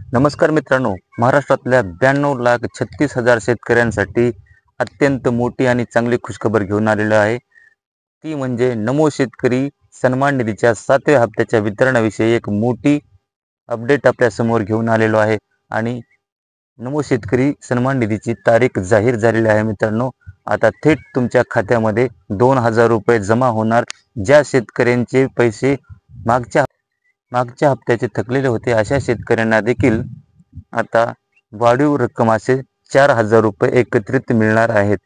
नमस्कार मित्रांनो, महाराष्ट्रातल्या 92,36,000 शेतकऱ्यांसाठी अत्यंत मोठी आणि चांगली खुशखबर घेऊन आलेलो आहे। ती म्हणजे नमो शेतकरी सन्मान निधीच्या 7व्या हप्त्याच्या वितरणाविषयी एक मोठी अपडेट आपल्या समोर घेऊन आलेलो आहे। आणि नमो शेतकरी सन्मान निधीची तारीख जाहीर झालेली आहे मित्रांनो। आता थेट तुमच्या खात्यामध्ये 2,000 रुपये जमा होणार। ज्या शेतकऱ्यांचे पैसे मागच्या हप्त्याचे थकलेले होते अशा शेतकऱ्यांना देखील आता वाढीव रक्कम असे 4,000 रुपये एकत्रित मिळणार आहेत।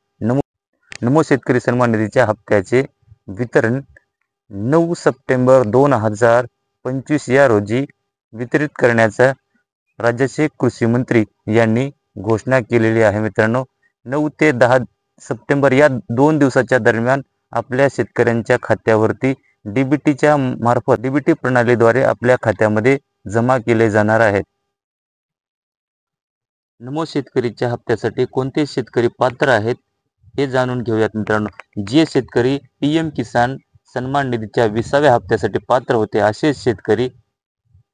नमो शेतकरी सन्मान निधीच्या हप्त्याचे वितरण 9 सप्टेंबर 2025 या रोजी वितरित करण्याचा राज्याचे कृषी मंत्री यांनी घोषणा केलेली आहे मित्रांनो। 9 ते 10 सप्टेंबर या 2 दिवसाच्या दरम्यान आपल्या शेतकऱ्यांच्या खात्यावरती डीबीटी प्रणालीद्वारे आपल्या खात्यामध्ये जमा केले जाणार आहेत। नमो शेतकरीच्या हप्त्यासाठी कोणते शेतकरी पात्र आहेत हे जाणून घेऊयात मित्रांनो। जे शेतकरी पीएम किसान सन्मान निधीच्या 20व्या हप्त्यासाठी पात्र होते असे शेतकरी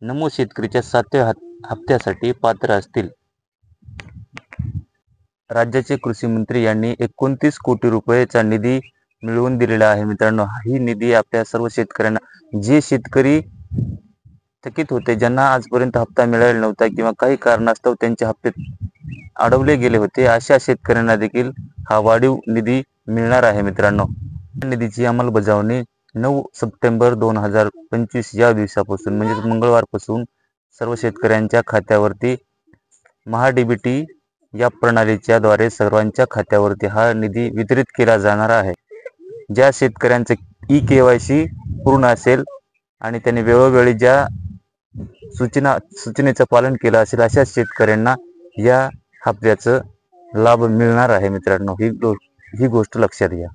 नमो शेतकरीच्या 7व्या हप्त्यासाठी पात्र असतील। राज्याचे कृषी मंत्री यांनी 29 कोटी रुपयाचा निधी मिळवून दिलेला आहे मित्रांनो। ही निधी आपल्या सर्व शेतकऱ्यांना, जे शेतकरी थकीत होते, ज्यांना आजपर्यंत हप्ता मिळालेला नव्हता किंवा काही कारणास्तव त्यांचे हप्ते अडवले गेले होते, अशा शेतकऱ्यांना देखील हा वाढीव निधी मिळणार आहे मित्रांनो। निधीची अंमलबजावणी 9 सप्टेंबर 2025 या दिवसापासून म्हणजे मंगळवारपासून सर्व शेतकऱ्यांच्या खात्यावरती महाडीबीटी या प्रणालीच्या द्वारे सर्वांच्या खात्यावरती हा निधी वितरित केला जाणार आहे। ज्या शेतकऱ्यांचे ई-केवायसी पूर्ण असेल आणि त्यांनी वेळोवेळी ज्या सूचनेचं पालन केलं असेल अशा शेतकऱ्यांना या हप्त्याचा लाभ मिळणार आहे मित्रांनो। ही गोष्ट लक्षात घ्या।